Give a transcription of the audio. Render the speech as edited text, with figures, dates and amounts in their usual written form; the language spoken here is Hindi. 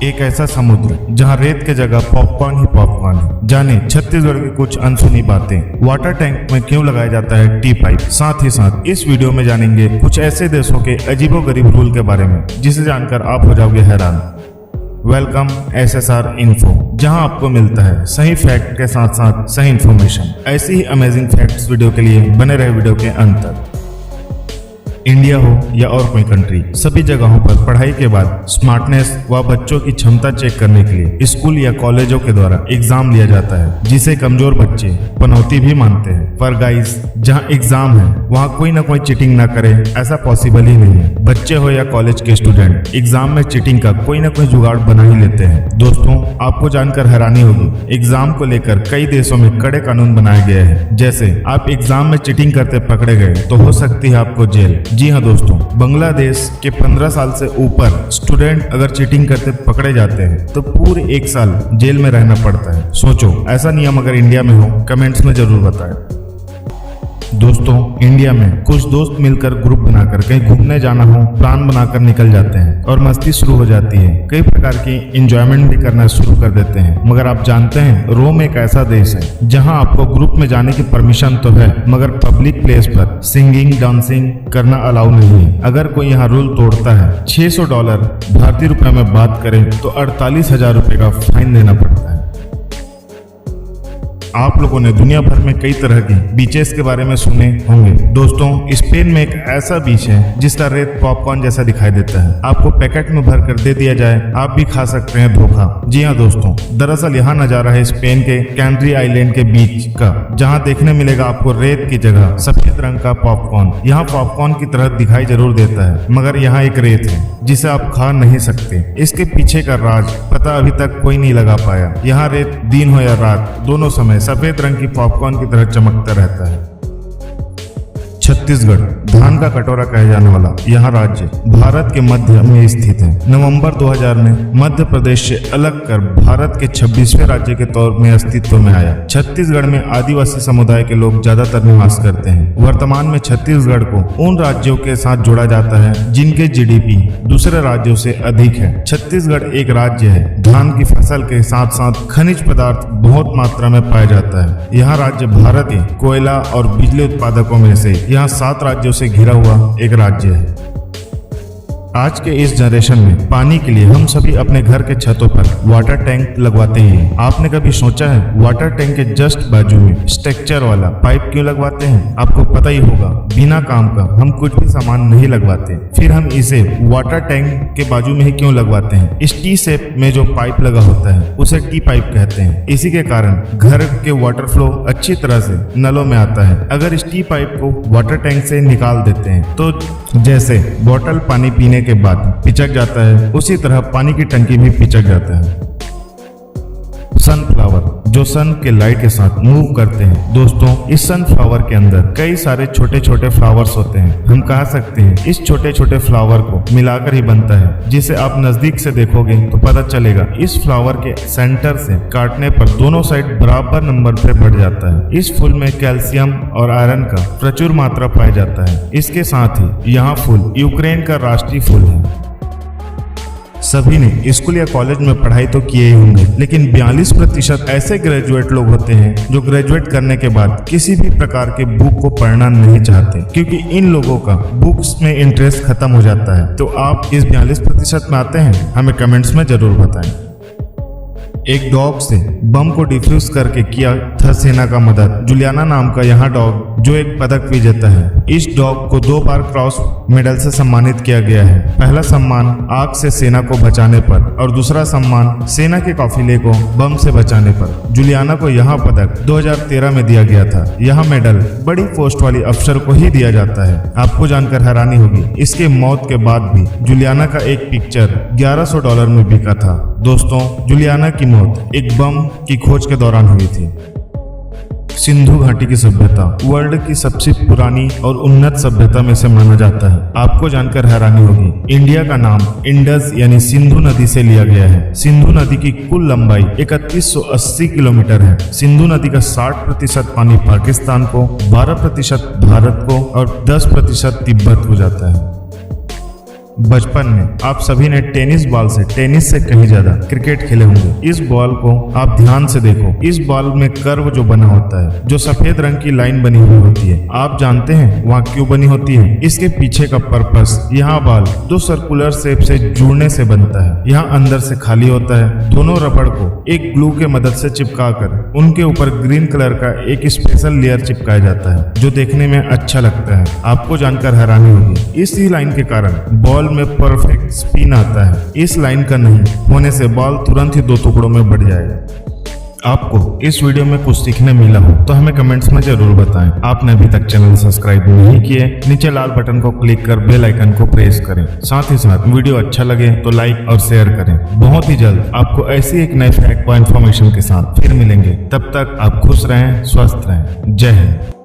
एक ऐसा समुद्र जहां रेत के जगह पॉपकॉर्न ही पॉपकॉर्न है। जाने छत्तीसगढ़ की कुछ अनसुनी बातें। वाटर टैंक में क्यों लगाया जाता है टी पाइप। साथ ही साथ इस वीडियो में जानेंगे कुछ ऐसे देशों के अजीबोगरीब रूल के बारे में जिसे जानकर आप हो जाओगे हैरान। वेलकम SSR इन्फो, जहां आपको मिलता है सही फैक्ट के साथ साथ सही इन्फॉर्मेशन। ऐसी ही अमेजिंग फैक्ट्स वीडियो के लिए बने रहे वीडियो के अंत तक। इंडिया हो या और कोई कंट्री, सभी जगहों पर पढ़ाई के बाद स्मार्टनेस व बच्चों की क्षमता चेक करने के लिए स्कूल या कॉलेजों के द्वारा एग्जाम लिया जाता है, जिसे कमजोर बच्चे पनौती भी मानते हैं। पर गाइस, जहां एग्जाम है वहां कोई ना कोई चीटिंग ना करे, ऐसा पॉसिबल ही नहीं है। बच्चे हो या कॉलेज के स्टूडेंट, एग्जाम में चीटिंग का कोई ना कोई जुगाड़ बना ही लेते हैं। दोस्तों, आपको जानकर हैरानी होगी, एग्जाम को लेकर कई देशों में कड़े कानून बनाए गए हैं। जैसे आप एग्जाम में चीटिंग करते पकड़े गए तो हो सकती है आपको जेल। जी हाँ दोस्तों, बांग्लादेश के 15 साल से ऊपर स्टूडेंट अगर चीटिंग करते पकड़े जाते हैं तो पूरे 1 साल जेल में रहना पड़ता है। सोचो, ऐसा नियम अगर इंडिया में हो, कमेंट्स में जरूर बताएं। दोस्तों, इंडिया में कुछ दोस्त मिलकर ग्रुप बनाकर कहीं घूमने जाना हो, प्लान बनाकर निकल जाते हैं और मस्ती शुरू हो जाती है। कई प्रकार की एंजॉयमेंट भी करना शुरू कर देते हैं। मगर आप जानते हैं, रोम एक ऐसा देश है जहां आपको ग्रुप में जाने की परमिशन तो है, मगर पब्लिक प्लेस पर सिंगिंग डांसिंग करना अलाउ नहीं है। अगर कोई यहाँ रूल तोड़ता है, $600 भारतीय रुपए में बात करें तो 48,000 रुपए का फाइन देना पड़ता है। आप लोगों ने दुनिया भर में कई तरह के बीचेस के बारे में सुने होंगे। दोस्तों, स्पेन में एक ऐसा बीच है जिसका रेत पॉपकॉर्न जैसा दिखाई देता है। आपको पैकेट में भर कर दे दिया जाए, आप भी खा सकते हैं धोखा। जी हाँ दोस्तों, दरअसल यहाँ नजारा है स्पेन के कैनरी आइलैंड के बीच का, जहाँ देखने मिलेगा आपको रेत की जगह सफेद रंग का पॉपकॉर्न। यहाँ पॉपकॉर्न की तरह दिखाई जरूर देता है, मगर यहाँ एक रेत है जिसे आप खा नहीं सकते। इसके पीछे का राज पता अभी तक कोई नहीं लगा पाया। यहाँ रेत दिन हो या रात, दोनों समय सफेद रंग की पॉपकॉर्न की तरह चमकता रहता है। छत्तीसगढ़ धान का कटोरा कहे जाने वाला यह राज्य भारत के मध्य में स्थित है। नवंबर 2000 में मध्य प्रदेश से अलग कर भारत के 26वें राज्य के तौर में अस्तित्व में आया। छत्तीसगढ़ में आदिवासी समुदाय के लोग ज्यादातर निवास करते हैं। वर्तमान में छत्तीसगढ़ को उन राज्यों के साथ जोड़ा जाता है जिनके GDP दूसरे राज्यों से अधिक है। छत्तीसगढ़ एक राज्य है। धान की फसल के साथ साथ खनिज पदार्थ बहुत मात्रा में पाया जाता है। यह राज्य भारत के कोयला और बिजली उत्पादकों में से यहाँ 7 राज्यों से घिरा हुआ एक राज्य है। आज के इस जनरेशन में पानी के लिए हम सभी अपने घर के छतों पर वाटर टैंक लगवाते ही हैं। आपने कभी सोचा है वाटर टैंक के जस्ट बाजू में स्ट्रक्चर वाला पाइप क्यों लगवाते हैं? आपको पता ही होगा, बिना काम का हम कुछ भी सामान नहीं लगवाते। फिर हम इसे वाटर टैंक के बाजू में ही क्यों लगवाते हैं? इस टी शेप में जो पाइप लगा होता है उसे टी पाइप कहते हैं। इसी के कारण घर के वाटर फ्लो अच्छी तरह से नलों में आता है। अगर इस टी पाइप को वाटर टैंक से निकाल देते हैं तो जैसे बोतल पानी पीने के बाद पिचक जाता है, उसी तरह पानी की टंकी भी पिचक जाता है। सनफ्लावर जो सन के लाइट के साथ मूव करते हैं। दोस्तों, इस सनफ्लावर के अंदर कई सारे छोटे छोटे फ्लावर्स होते हैं। हम कह सकते हैं इस छोटे छोटे फ्लावर को मिलाकर ही बनता है, जिसे आप नजदीक से देखोगे तो पता चलेगा। इस फ्लावर के सेंटर से काटने पर दोनों साइड बराबर नंबर पे बढ़ जाता है। इस फूल में कैल्शियम और आयरन का प्रचुर मात्रा पाया जाता है। इसके साथ ही यहाँ फूल यूक्रेन का राष्ट्रीय फूल है। सभी ने स्कूल या कॉलेज में पढ़ाई तो किए ही होंगे, लेकिन 42% ऐसे ग्रेजुएट लोग होते हैं जो ग्रेजुएट करने के बाद किसी भी प्रकार के बुक को पढ़ना नहीं चाहते, क्योंकि इन लोगों का बुक्स में इंटरेस्ट खत्म हो जाता है। तो आप इस 42% में आते हैं? हमें कमेंट्स में जरूर बताएं। एक डॉग से बम को डिफ्यूज करके किया था सेना का मदद। जुलियाना नाम का यहाँ डॉग जो एक पदक विजेता है। इस डॉग को 2 बार क्रॉस मेडल से सम्मानित किया गया है। पहला सम्मान आग से सेना को बचाने पर और दूसरा सम्मान सेना के काफिले को बम से बचाने पर। जुलियाना को यह पदक 2013 में दिया गया था। यह मेडल बड़ी पोस्ट वाली अफसर को ही दिया जाता है। आपको जानकर हैरानी होगी, इसके मौत के बाद भी जुलियाना का एक पिक्चर $1100 में बिका था। दोस्तों, जुलियाना की मौत एक बम की खोज के दौरान हुई थी। सिंधु घाटी की सभ्यता वर्ल्ड की सबसे पुरानी और उन्नत सभ्यता में से माना जाता है। आपको जानकर हैरानी होगी, इंडिया का नाम इंडस यानी सिंधु नदी से लिया गया है। सिंधु नदी की कुल लंबाई 3180 किलोमीटर है। सिंधु नदी का 60% पानी पाकिस्तान को, 12% भारत को और 10% तिब्बत को जाता है। बचपन में आप सभी ने टेनिस बॉल से टेनिस से कहीं ज्यादा क्रिकेट खेले होंगे। इस बॉल को आप ध्यान से देखो। इस बॉल में कर्व जो बना होता है, जो सफेद रंग की लाइन बनी हुई होती है, आप जानते हैं वहाँ क्यों बनी होती है? इसके पीछे का पर्पस, यहाँ बॉल दो सर्कुलर शेप से जुड़ने से बनता है। यहाँ अंदर से खाली होता है। दोनों रबड़ को एक ग्लू के मदद से चिपका कर उनके ऊपर ग्रीन कलर का एक स्पेशल लेयर चिपकाया जाता है, जो देखने में अच्छा लगता है। आपको जानकर हैरानी होगी, इसी लाइन के कारण बॉल में परफेक्ट स्पिन आता है। इस लाइन का नहीं होने से बॉल तुरंत ही दो टुकड़ों में बढ़ जाएगा। आपको इस वीडियो में कुछ सीखने मिला हो तो हमें कमेंट्स में जरूर बताएं। आपने अभी तक चैनल सब्सक्राइब नहीं किए, नीचे लाल बटन को क्लिक कर बेल आइकन को प्रेस करें। साथ ही साथ वीडियो अच्छा लगे तो लाइक और शेयर करें। बहुत ही जल्द आपको ऐसी एक नए फैक्ट व इन्फॉर्मेशन के साथ फिर मिलेंगे। तब तक आप खुश रहें, स्वस्थ रहें। जय हिंद।